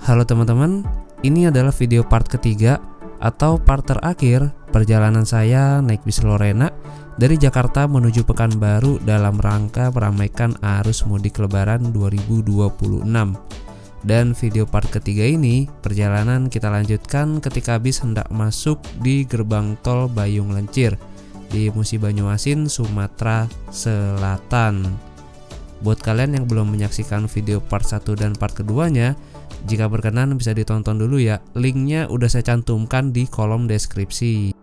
Halo teman-teman, ini adalah video part ketiga atau part terakhir perjalanan saya naik bis Lorena dari Jakarta menuju Pekanbaru dalam rangka meramaikan arus mudik lebaran 2026. Dan video part ketiga ini perjalanan kita lanjutkan ketika bis hendak masuk di gerbang tol Bayung Lencir di Musi Banyuasin, Sumatera Selatan. Buat kalian yang belum menyaksikan video part 1 dan part keduanya, jika berkenan bisa ditonton dulu ya. Linknya udah saya cantumkan di kolom deskripsi.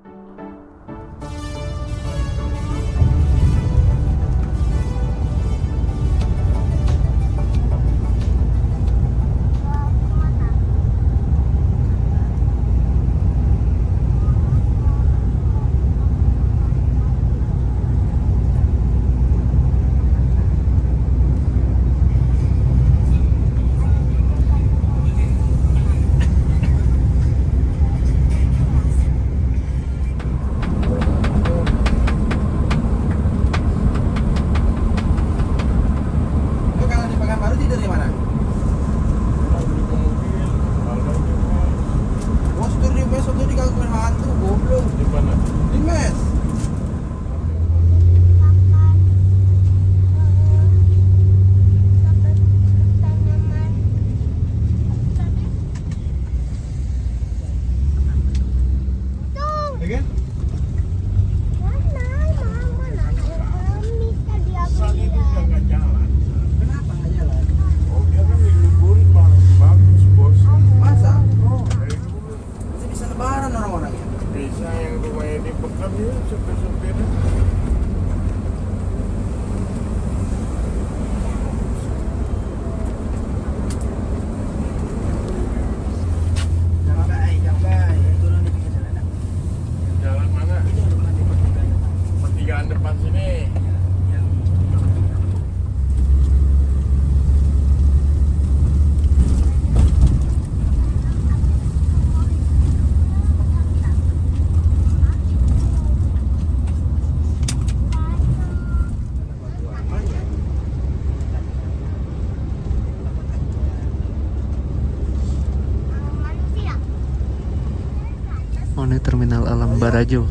Oh, ini terminal Alam Barajo.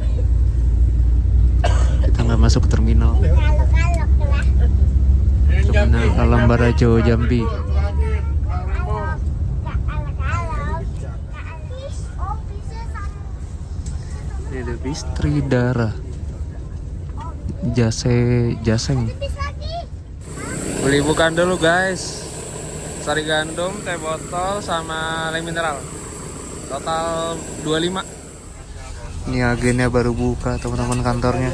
Kita nggak masuk ke terminal. Terminal Alam Barajo Jambi. Ini ada bis Tridara. Jaseng. Beli bukan dulu guys. Sari gandum, teh botol, sama air mineral. Total 25. Ini agennya baru buka teman-teman kantornya.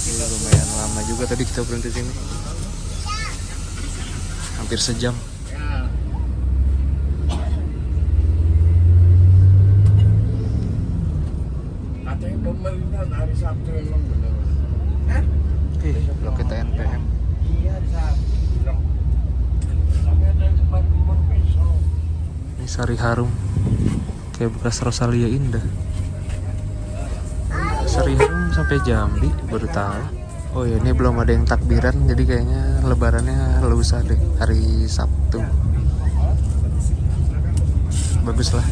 Ini lumayan lama juga tadi kita berhenti sini. Hampir sejam. Katanya pemerintah hari Sabtu memang benar. Loket NPM. Iya hari Sabtu. Tapi ada tempat timur besok. Ini Sari Harum. Kayak bekas Rosalia Indah. Sari Harum sampai Jambi baru tahu. Oh ya, ini belum ada yang takbiran, jadi kayaknya lebarannya lusa deh, hari Sabtu. Bagus lah.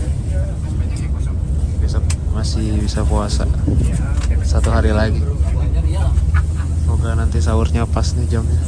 Besok masih bisa puasa. 1 hari lagi. Semoga nanti sahurnya pas nih jamnya.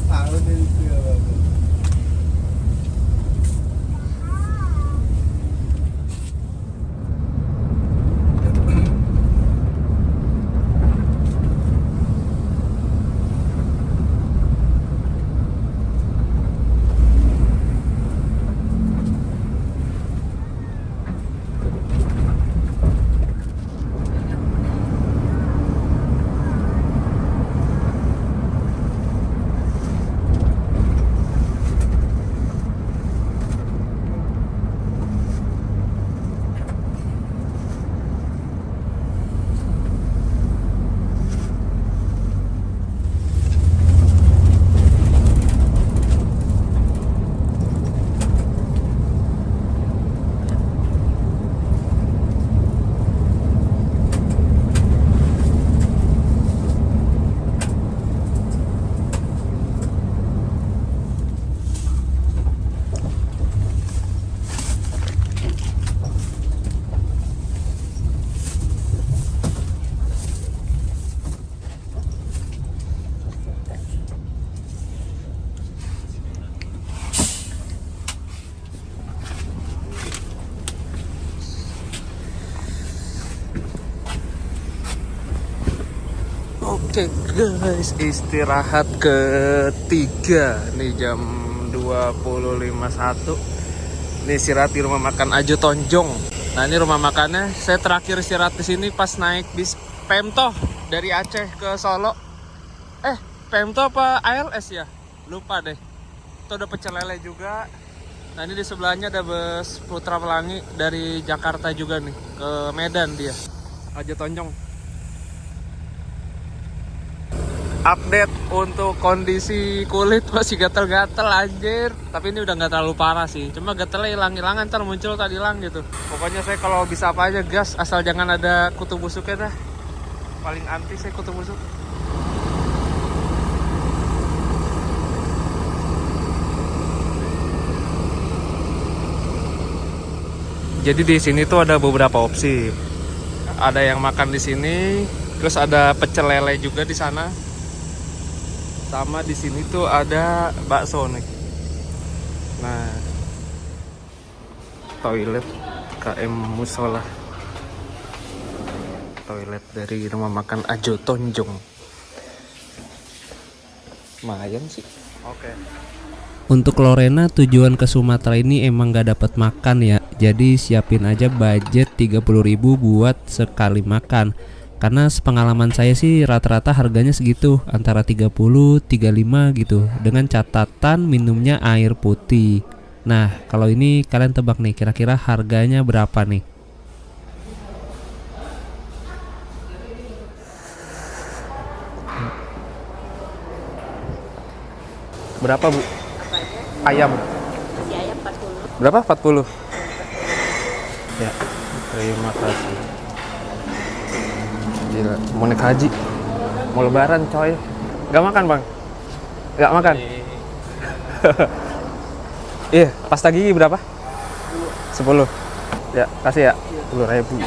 Oke guys, istirahat ketiga. Nih jam 20.51. Nih istirahat di rumah makan Ajo Tonjong. Nah ini rumah makannya. Saya terakhir istirahat di sini pas naik bis Pemto dari Aceh ke Solo. Pemto apa ALS ya? Lupa deh. Itu ada pecel lele juga. Nah ini di sebelahnya ada bus Putra Pelangi dari Jakarta juga nih ke Medan dia. Ajo Tonjong. Update untuk kondisi kulit masih gatel-gatel anjir. Tapi ini udah nggak terlalu parah sih. Cuma gatelnya hilang-hilangan, ntar muncul tadi hilang gitu. Pokoknya saya kalau bisa apa aja gas, asal jangan ada kutu busuknya dah. Paling anti saya kutu busuk. Jadi di sini tuh ada beberapa opsi. Ada yang makan di sini, terus ada pecel lele juga di sana. Sama di sini tuh ada bakso nih. Nah, toilet KM Musola. Toilet dari rumah makan Ajo Tonjong. Lumayan sih. Oke. Untuk Lorena tujuan ke Sumatera ini emang gak dapat makan ya. Jadi siapin aja budget 30.000 buat sekali makan. Karena sepengalaman saya sih rata-rata harganya segitu, antara 30, 35 gitu. Dengan catatan minumnya air putih. Nah kalau ini kalian tebak nih, kira-kira harganya berapa nih? Berapa bu? Ayam. Nasi ayam 40. Berapa? 40? Ya, terima kasih. Gila, mau naik haji, mau lebaran coy. Gak makan bang? Gak makan? Iya, pasta gigi berapa? 10. Ya, kasih ya. 10.000.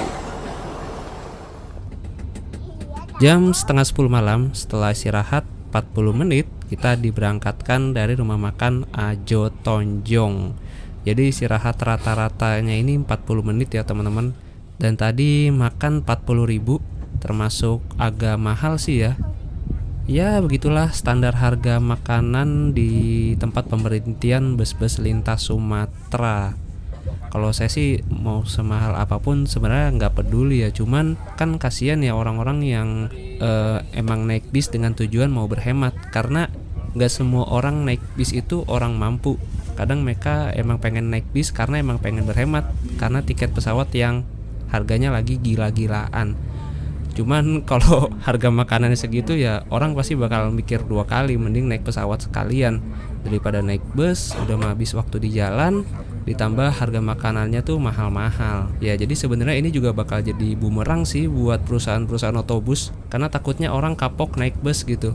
Jam setengah 10 malam, setelah istirahat 40 menit, kita diberangkatkan dari rumah makan Ajo Tonjong. Jadi istirahat rata-ratanya ini 40 menit ya teman-teman. Dan tadi makan 40.000, termasuk agak mahal sih ya. Ya begitulah standar harga makanan di tempat pemberhentian bus-bus lintas Sumatera. Kalau saya sih mau semahal apapun sebenarnya nggak peduli ya. Cuman kan kasihan ya orang-orang yang emang naik bis dengan tujuan mau berhemat. Karena nggak semua orang naik bis itu orang mampu. Kadang mereka emang pengen naik bis karena emang pengen berhemat. Karena tiket pesawat yang harganya lagi gila-gilaan. Cuman kalau harga makanannya segitu ya orang pasti bakal mikir 2 kali, mending naik pesawat sekalian daripada naik bus udah mah habis waktu di jalan, ditambah harga makanannya tuh mahal-mahal. Ya jadi sebenarnya ini juga bakal jadi bumerang sih buat perusahaan-perusahaan otobus, karena takutnya orang kapok naik bus gitu.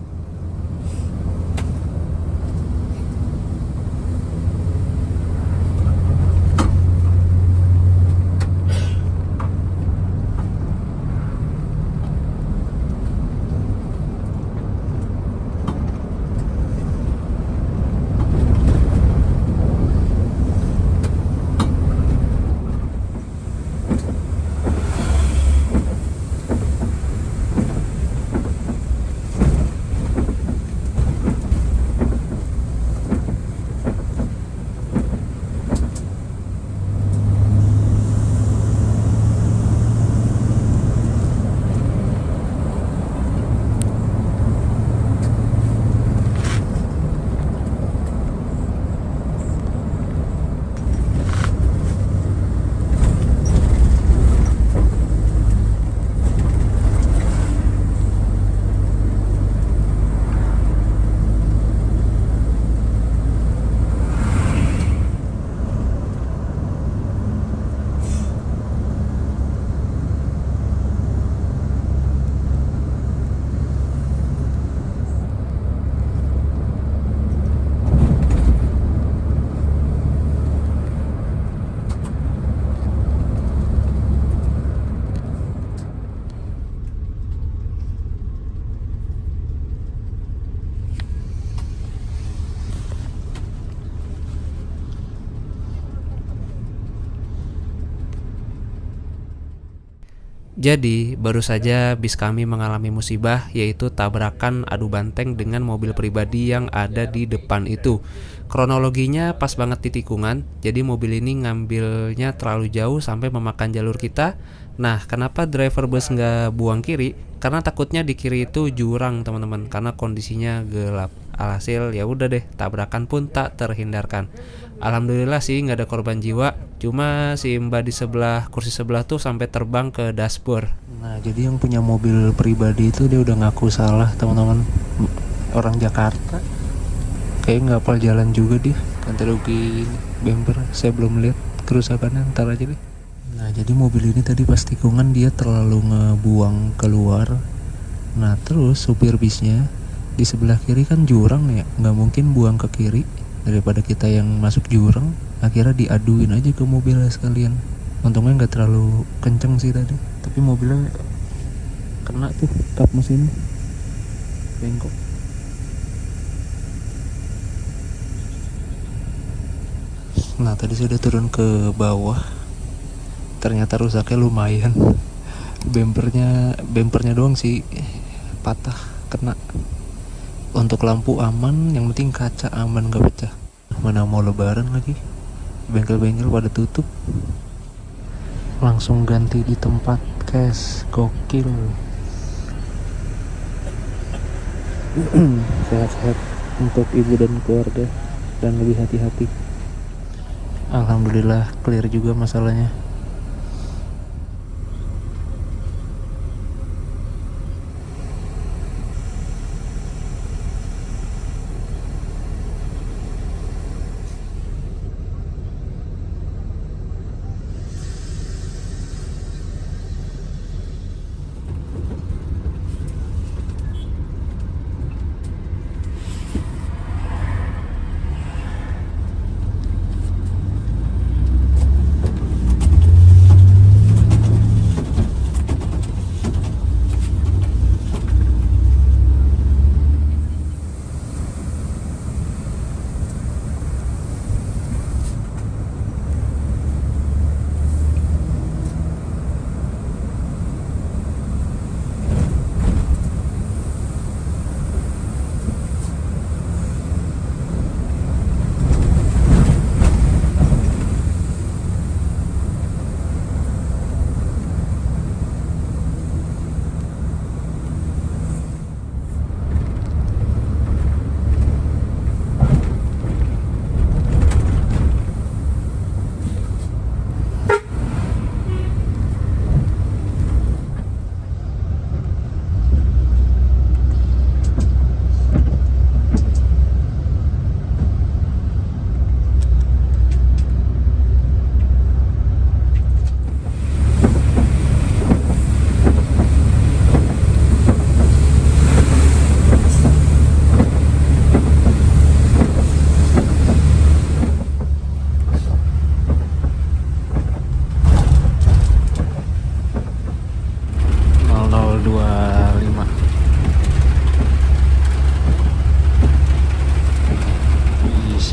Jadi, baru saja bis kami mengalami musibah, yaitu tabrakan adu banteng dengan mobil pribadi yang ada di depan itu. Kronologinya pas banget di tikungan, jadi mobil ini ngambilnya terlalu jauh sampai memakan jalur kita. Nah, kenapa driver bus nggak buang kiri? Karena takutnya di kiri itu jurang, teman-teman, karena kondisinya gelap. Alhasil ya udah deh, tabrakan pun tak terhindarkan. Alhamdulillah sih nggak ada korban jiwa, cuma si mbak di sebelah kursi sebelah tuh sampai terbang ke dashboard. Nah, jadi yang punya mobil pribadi itu dia udah ngaku salah, teman-teman. Orang Jakarta. Kayak nggak hafal jalan juga dia. Ganti rugi bumper. Saya belum lihat kerusakannya, ntar aja deh. Nah, jadi mobil ini tadi pas tikungan dia terlalu ngebuang keluar. Nah, terus supir bisnya di sebelah kiri kan jurang ya, nggak mungkin buang ke kiri. Daripada kita yang masuk jurang, akhirnya diaduin aja ke mobilnya sekalian. Untungnya nggak terlalu kenceng sih tadi, tapi mobilnya kena tuh kap mesin bengkok. Nah, tadi saya udah turun ke bawah, ternyata rusaknya lumayan. Bempernya doang sih patah, kena. Untuk lampu aman, yang penting kaca aman gak pecah. Mana mau lebaran lagi, bengkel-bengkel pada tutup. Langsung ganti di tempat cash, gokil. Sehat-sehat untuk ibu dan keluarga, dan lebih hati-hati. Alhamdulillah clear juga masalahnya.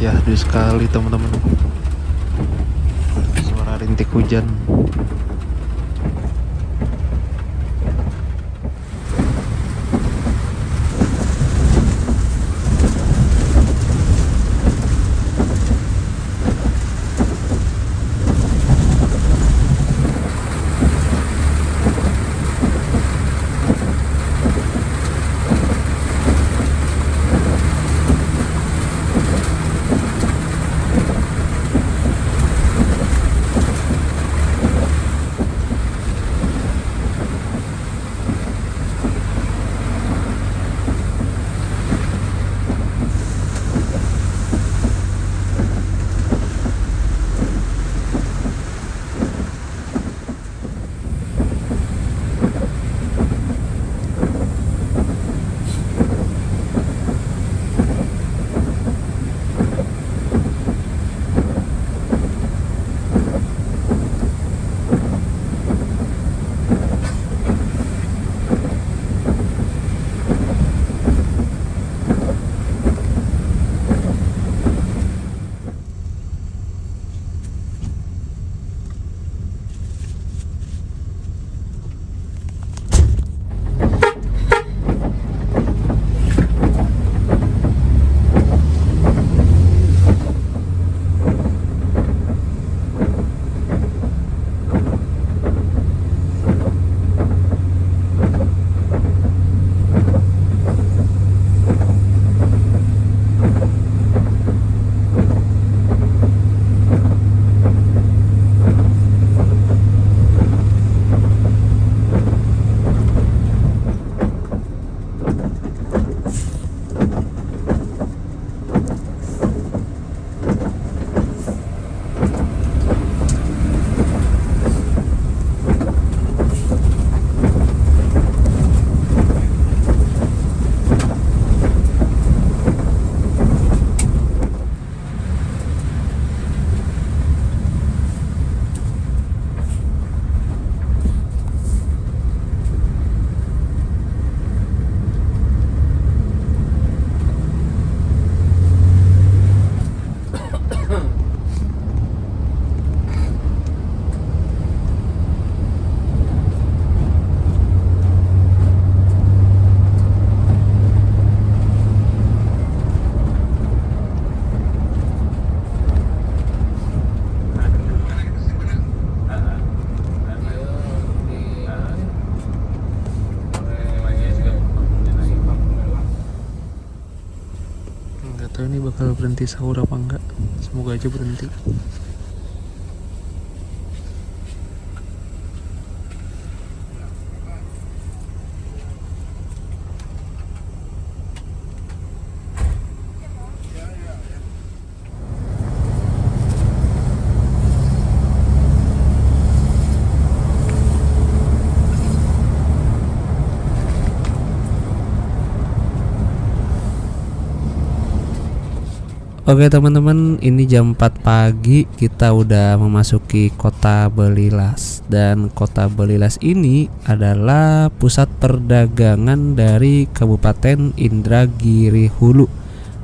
Syahdu sekali teman-teman, suara rintik hujan. bakal berhenti sahur apa enggak. Semoga aja berhenti. Oke teman-teman, ini jam 4 pagi, kita udah memasuki Kota Belilas. Dan Kota Belilas ini adalah pusat perdagangan dari Kabupaten Indragiri Hulu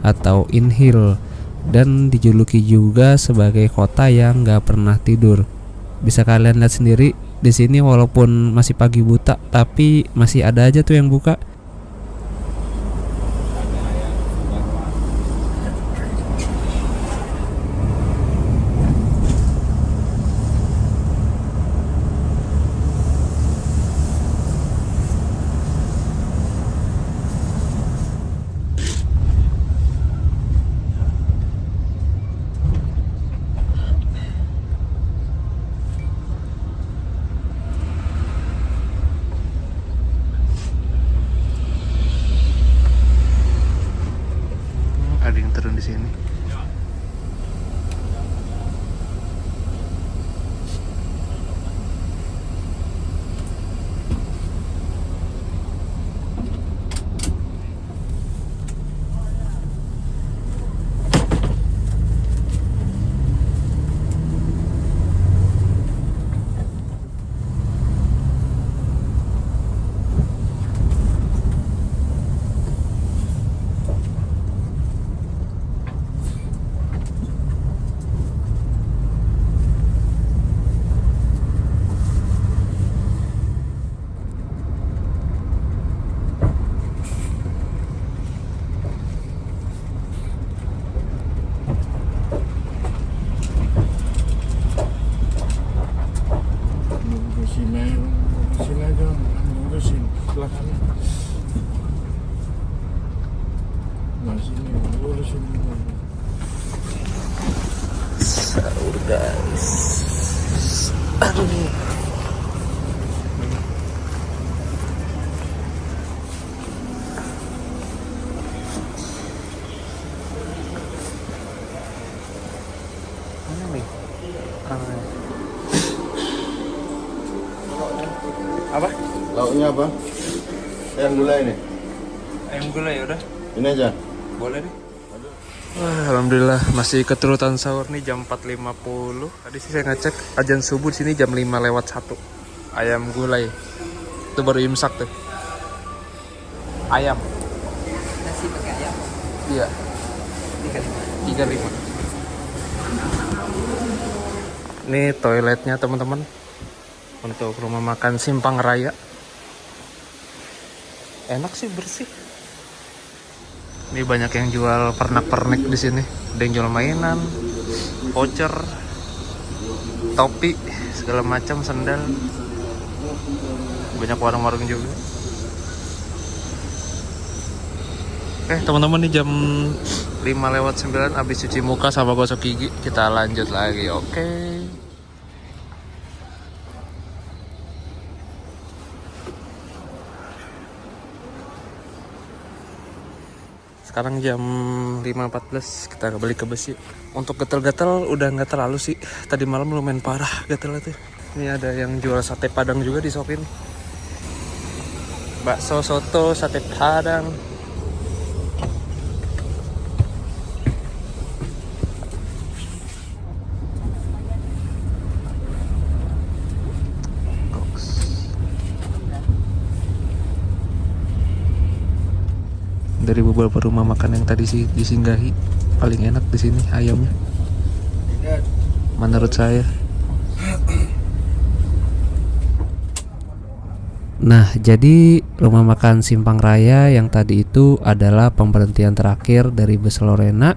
atau Inhil, dan dijuluki juga sebagai kota yang gak pernah tidur. Bisa kalian lihat sendiri di sini, walaupun masih pagi buta tapi masih ada aja tuh yang buka. Ada yang turun di sini. Sini aja, lurusin sebelah kanan. Nah sini, lurusin. Sahur guys. Aduh. Mana nih? Apa? Lauknya apa? Yang gulai ini? Ayam gulai ya udah. Ini aja. Boleh deh. Wah, alhamdulillah masih keturutan sahur nih jam 4.50. Tadi sih saya ngecek azan subuh di sini jam 5:01. Ayam gulai. Itu baru imsak tuh. Ayam. Nasi pakai ayam. Iya, 35. 35. Ini toiletnya teman-teman. Untuk rumah makan Simpang Raya. Enak sih, bersih. Ini banyak yang jual pernak-pernik di sini. Ada yang jual mainan, voucher, topi, segala macam, sandal. Banyak warung-warung juga. Teman-teman, nih jam 5:09 habis cuci muka sama gosok gigi. Kita lanjut lagi, oke. Sekarang jam 5:14, kita balik ke besi. Untuk gatal-gatal udah nggak terlalu sih. Tadi malam lumayan parah gatal tuh. Ini ada yang jual sate padang juga di shop ini. Bakso, soto, sate padang. Dari beberapa rumah makan yang tadi sih disinggahi, paling enak di sini ayamnya, menurut saya. Nah, jadi rumah makan Simpang Raya yang tadi itu adalah pemberhentian terakhir dari bus Lorena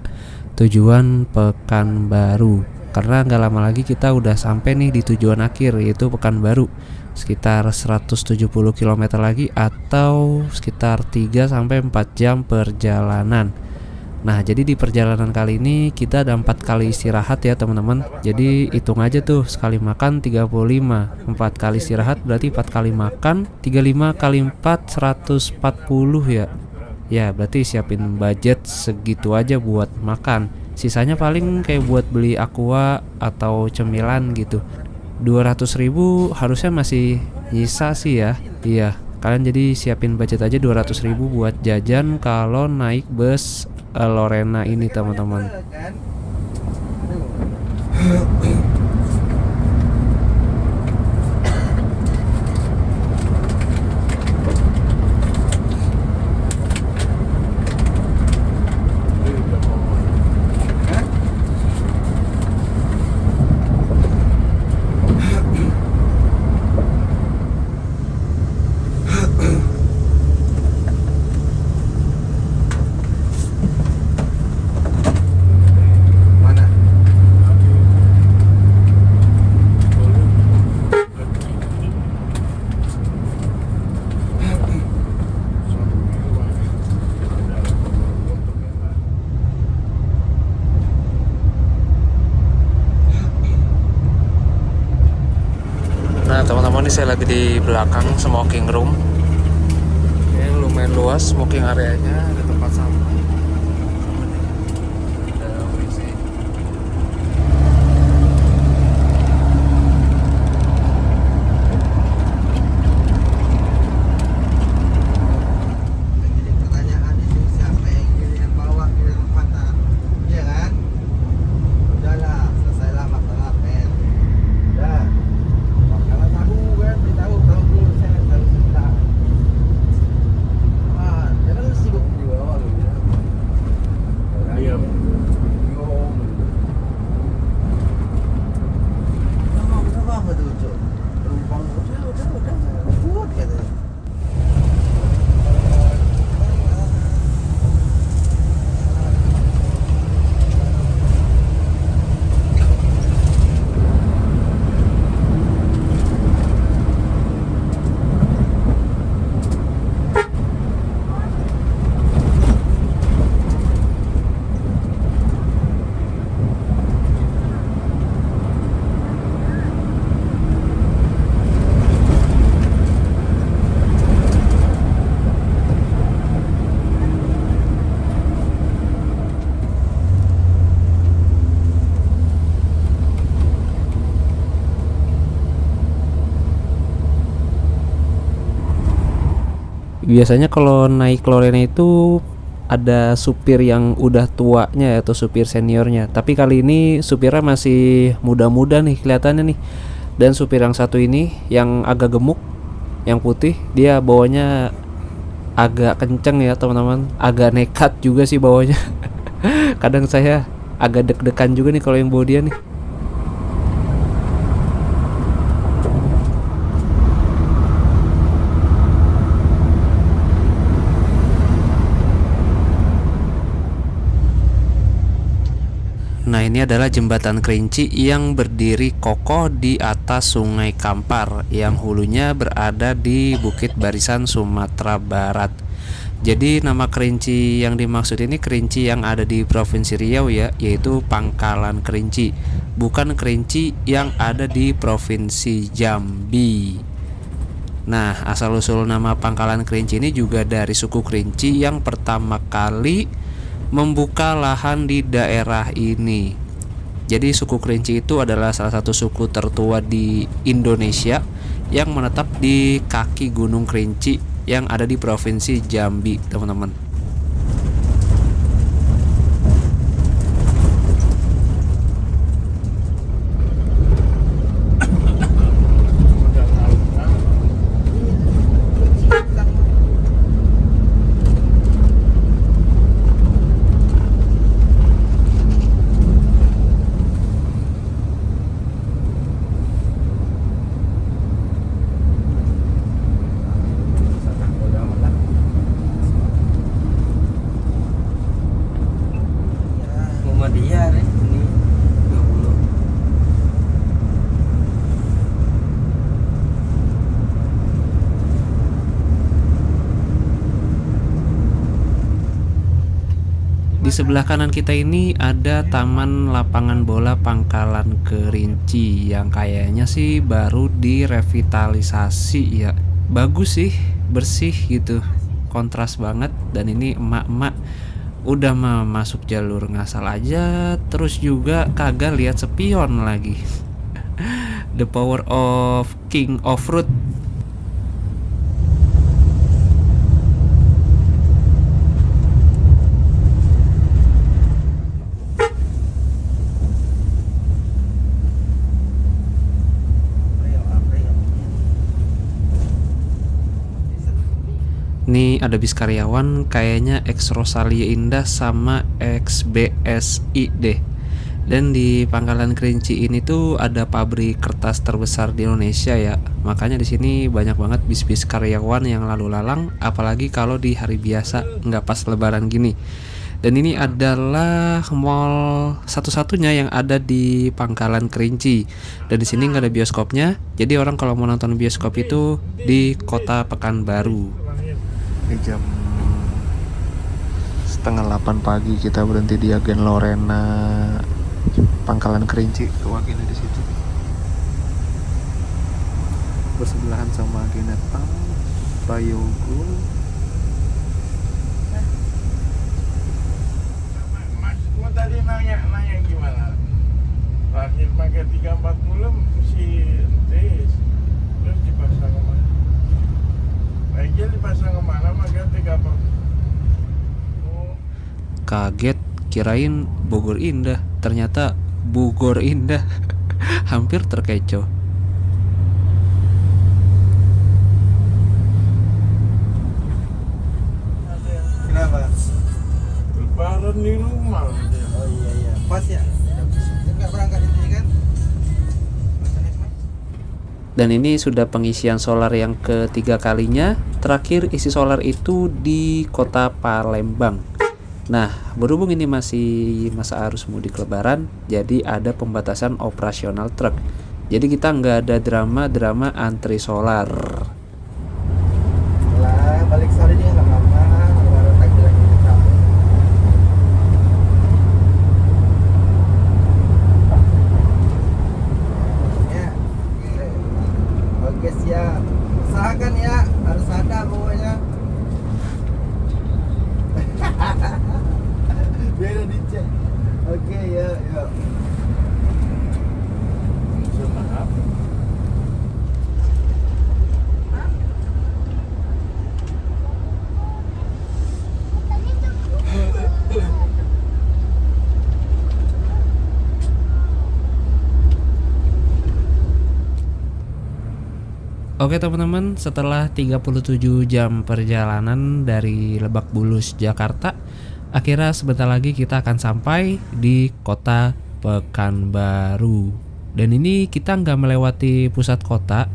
tujuan Pekanbaru. Karena nggak lama lagi kita udah sampai nih di tujuan akhir, yaitu Pekanbaru. Sekitar 170 km lagi atau sekitar 3-4 jam perjalanan. Nah, jadi di perjalanan kali ini kita ada 4 kali istirahat ya teman-teman. Jadi hitung aja tuh, sekali makan 35, 4 kali istirahat berarti 4 kali makan, 35 kali 4 140 ya. Ya, berarti siapin budget segitu aja buat makan. Sisanya paling kayak buat beli aqua atau cemilan gitu. 200.000 harusnya masih nyisa sih ya. Iya, kalian jadi siapin budget aja 200.000 buat jajan kalau naik bus Lorena ini teman-teman. Nah teman-teman, ini saya lagi di belakang smoking room. Ini lumayan luas smoking areanya, ada tempat sampah. Ada WC. Jadi pertanyaan itu siapa yang bawa ke tempatan? Iya kan? Udahlah, selesailah makan apel. Udah. Kalau tahu kan, beritahu tahu dulu saya tahu cerita. Jangan lu sibuk di bawah lu ya. Iya. Kenapa betul betul? Rumpang udah kuat katanya. Biasanya kalau naik Lorena itu ada supir yang udah tuanya atau supir seniornya. Tapi kali ini supirnya masih muda-muda nih kelihatannya nih. Dan supir yang satu ini yang agak gemuk, yang putih, dia bawanya agak kenceng ya teman-teman. Agak nekat juga sih bawanya. Kadang saya agak deg-degan juga nih kalau yang bawa dia nih. Nah, ini adalah jembatan Kerinci yang berdiri kokoh di atas Sungai Kampar yang hulunya berada di Bukit Barisan, Sumatera Barat. Jadi nama Kerinci yang dimaksud ini Kerinci yang ada di Provinsi Riau ya, yaitu Pangkalan Kerinci, bukan Kerinci yang ada di Provinsi Jambi. Nah, asal-usul nama Pangkalan Kerinci ini juga dari suku Kerinci yang pertama kali membuka lahan di daerah ini. Jadi suku Kerinci itu adalah salah satu suku tertua di Indonesia yang menetap di kaki Gunung Kerinci yang ada di Provinsi Jambi, teman-teman. Muhammadiyah ini 20. Di sebelah kanan kita ini ada Taman Lapangan Bola Pangkalan Kerinci yang kayaknya sih baru direvitalisasi ya. Bagus sih, bersih gitu, kontras banget. Dan ini emak-emak udah masuk jalur ngasal aja, terus juga kagak lihat spion lagi. The power of King of Road. Nih ada bis karyawan, kayaknya ex Rosalia Indah sama ex BSI deh. Dan di Pangkalan Kerinci ini tuh ada pabrik kertas terbesar di Indonesia ya. Makanya di sini banyak banget bis-bis karyawan yang lalu lalang, apalagi kalau di hari biasa, nggak pas lebaran gini. Dan ini adalah mall satu-satunya yang ada di Pangkalan Kerinci. Dan di sini nggak ada bioskopnya, jadi orang kalau mau nonton bioskop itu di Kota Pekanbaru. Ini jam setengah 8 pagi, kita berhenti di Agen Lorena Pangkalan Kerinci. Tuh agennya di situ, bersebelahan sama Agen Netang Prayogo. Maksudmu tadi nanya gimana? Terakhir pakai 340 si entis, terus dipasang kemana? Bajil dipasang kemana? Pakai 340. Oh. Kaget, kirain Bogor Indah, ternyata Bogor Indah. Hampir terkecoh. Kenapa? Lebaran di rumah. Oh iya, pas ya. Enggak berangkat di sini kan? Dan ini sudah pengisian solar yang ketiga kalinya. Terakhir isi solar itu di Kota Palembang. Nah, berhubung ini masih masa arus mudik lebaran, jadi ada pembatasan operasional truk. Jadi kita nggak ada drama antri solar. Lah, balik sore dia enggak apa-apa. Lebaran lagi kita. Ya. Oke, siap. Usahakan ya, harus ada pokoknya. Biar udah dicek. Oke, ya. Maaf. Oke teman-teman, setelah 37 jam perjalanan dari Lebak Bulus, Jakarta, akhirnya sebentar lagi kita akan sampai di Kota Pekanbaru. Dan ini kita nggak melewati pusat kota.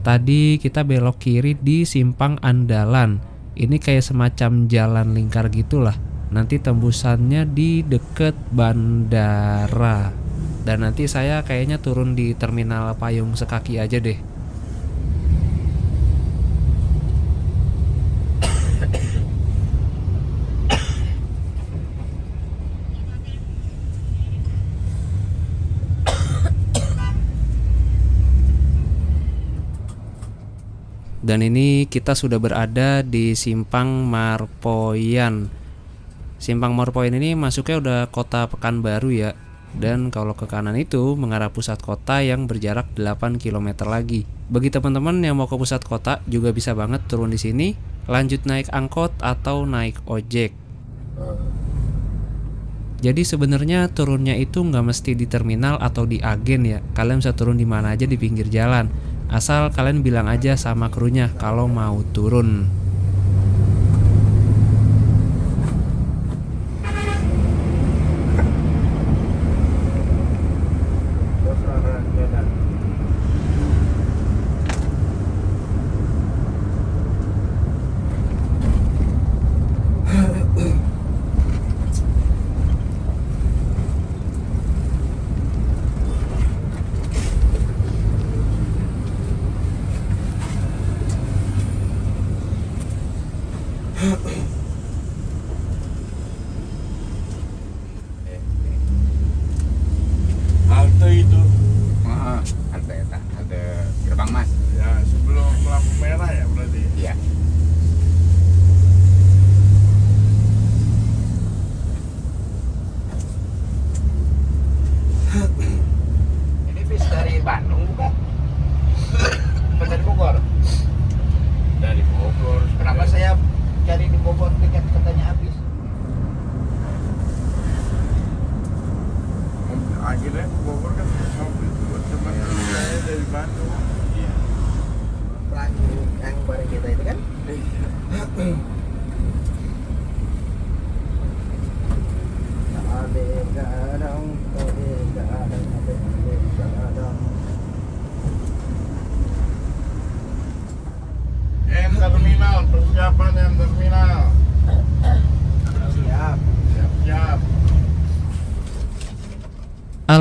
Tadi kita belok kiri di Simpang Andalan. Ini kayak semacam jalan lingkar gitulah. Nanti tembusannya di deket bandara. Dan nanti saya kayaknya turun di Terminal Payung Sekaki aja deh. Dan ini kita sudah berada di Simpang Marpoyan. Simpang Marpoyan ini masuknya udah Kota Pekanbaru ya. Dan kalau ke kanan itu mengarah pusat kota yang berjarak 8 km lagi. Bagi teman-teman yang mau ke pusat kota juga bisa banget turun di sini, lanjut naik angkot atau naik ojek. Jadi sebenarnya turunnya itu nggak mesti di terminal atau di agen ya. Kalian bisa turun di mana aja di pinggir jalan. Asal kalian bilang aja sama krunya kalau mau turun.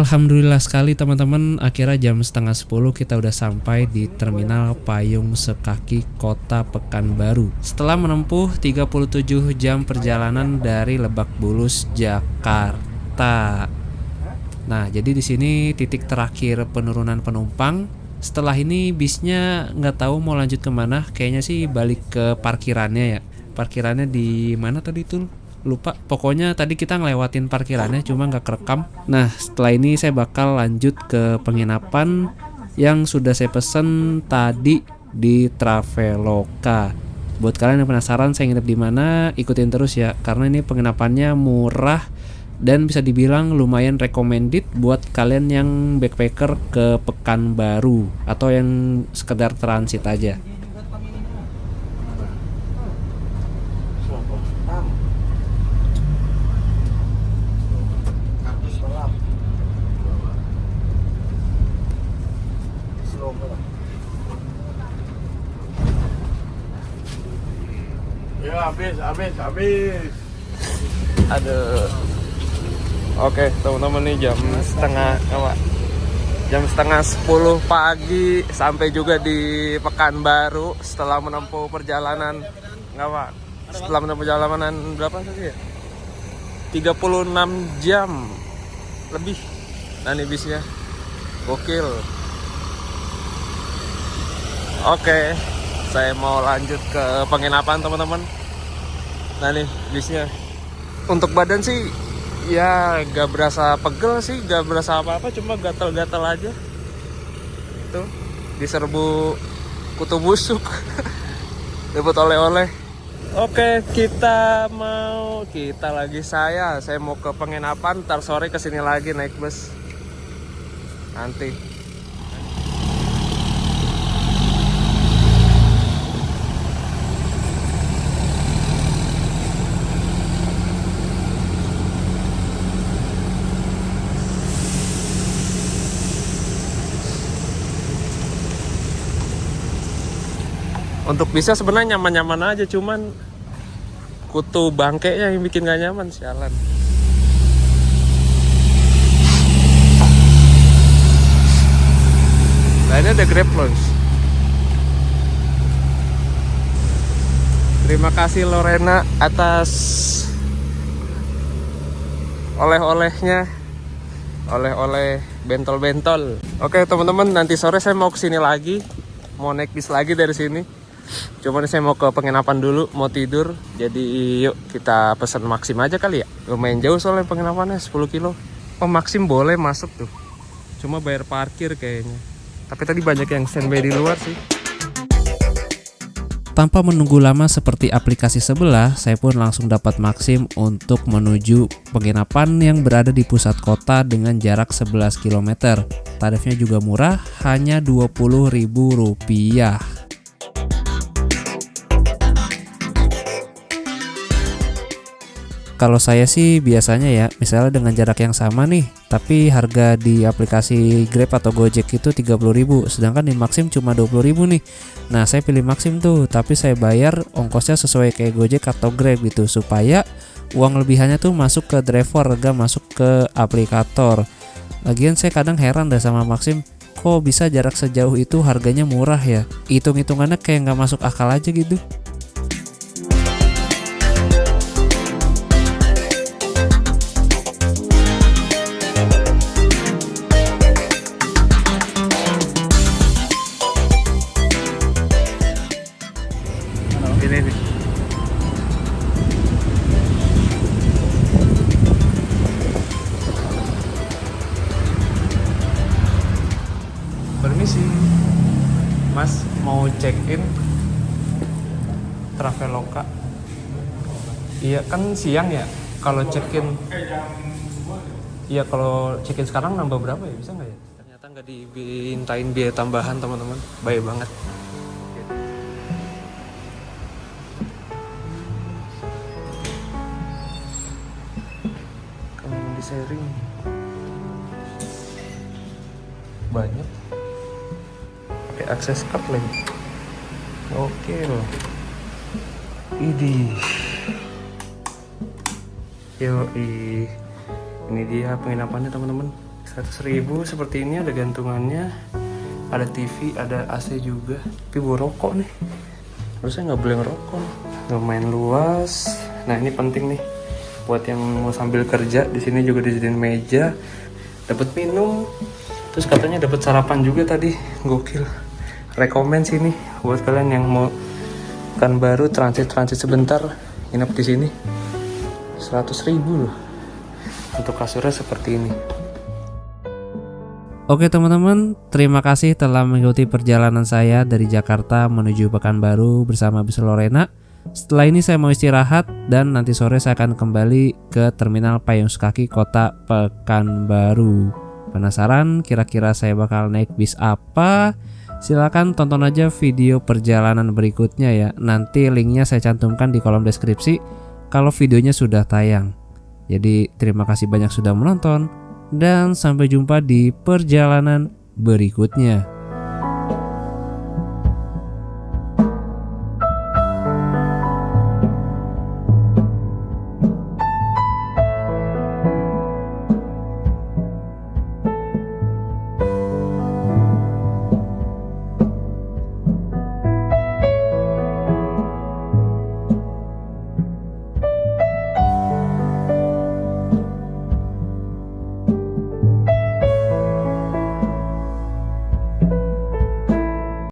Alhamdulillah sekali teman-teman, akhirnya jam setengah 10 kita udah sampai di Terminal Payung Sekaki Kota Pekanbaru. Setelah menempuh 37 jam perjalanan dari Lebak Bulus, Jakarta. Nah, jadi di sini titik terakhir penurunan penumpang. Setelah ini bisnya nggak tahu mau lanjut kemana. Kayaknya sih balik ke parkirannya ya. Parkirannya di mana tadi tuh? Lupa. Pokoknya tadi kita ngelewatin parkirannya cuma nggak kerekam. Nah, setelah ini saya bakal lanjut ke penginapan yang sudah saya pesen tadi di Traveloka. Buat kalian yang penasaran saya nginep di mana, ikutin terus ya, karena ini penginapannya murah dan bisa dibilang lumayan recommended buat kalian yang backpacker ke Pekanbaru atau yang sekedar transit aja. Ya habis. Aduh. Oke teman-teman, nih jam setengah 10 pagi sampai juga di Pekanbaru setelah menempuh perjalanan berapa tadi ya? 36 jam lebih. Nah ini bisnya gokil. Oke, saya mau lanjut ke penginapan teman-teman. Nah nih bisnya. Untuk badan sih ya gak berasa pegel sih, gak berasa apa-apa, cuma gatal-gatal aja. Tuh diserbu kutu busuk. Dapat oleh-oleh. Oke, saya mau ke penginapan, ntar sore kesini lagi naik bus. Nanti. Untuk bisa sebenarnya nyaman-nyaman aja, cuman kutu bangkainya yang bikin gak nyaman, sialan. Nah ini ada Grab Lounge. Terima kasih Lorena atas oleh-olehnya, oleh-oleh bentol-bentol. Oke teman-teman, nanti sore saya mau kesini lagi, mau naik bis lagi dari sini. Cuman saya mau ke penginapan dulu, mau tidur. Jadi yuk kita pesan Maxim aja kali ya. Lumayan jauh soalnya penginapannya 10 kilo. Oh Maxim boleh masuk tuh, cuma bayar parkir kayaknya. Tapi tadi banyak yang standby di luar sih. Tanpa menunggu lama seperti aplikasi sebelah, saya pun langsung dapat Maxim untuk menuju penginapan yang berada di pusat kota dengan jarak 11 km. Tarifnya juga murah, hanya Rp20.000. Kalau saya sih biasanya ya, misalnya dengan jarak yang sama nih, tapi harga di aplikasi Grab atau Gojek itu 30.000, sedangkan di Maxim cuma 20.000 nih. Nah, saya pilih Maxim tuh, tapi saya bayar ongkosnya sesuai kayak Gojek atau Grab gitu, supaya uang lebihannya tuh masuk ke driver, gak masuk ke aplikator. Lagian saya kadang heran dah sama Maxim, kok bisa jarak sejauh itu harganya murah ya? Hitung-hitungannya kayak gak masuk akal aja gitu. Permisi, Mas mau check-in Traveloka? Iya kan siang ya. Kalau check-in, iya kalau check-in sekarang nambah berapa ya? Bisa nggak ya? Ternyata nggak dimintain biaya tambahan teman-teman. Baik banget. Kalau di sharing banyak. Akses card lagi. Oke loh. Idih. Yoi. Ini dia penginapannya teman-teman. 100.000 seperti ini, ada gantungannya, ada TV, ada AC juga. Tapi bawa rokok nih, harusnya nggak boleh ngerokok. Lumayan luas. Nah ini penting nih buat yang mau sambil kerja. Di sini juga disediain meja, dapat minum, terus katanya dapat sarapan juga tadi. Gokil. Rekomen sini buat kalian yang mau Pekanbaru transit sebentar, nginep di sini. 100.000 loh. Untuk kasurnya seperti ini. Oke teman-teman, terima kasih telah mengikuti perjalanan saya dari Jakarta menuju Pekanbaru bersama Bis Lorena. Setelah ini saya mau istirahat dan nanti sore saya akan kembali ke Terminal Payung Sukaki Kota Pekanbaru. Penasaran kira-kira saya bakal naik bis apa? Silakan tonton aja video perjalanan berikutnya ya. Nanti linknya saya cantumkan di kolom deskripsi kalau videonya sudah tayang. Jadi terima kasih banyak sudah menonton. Dan sampai jumpa di perjalanan berikutnya.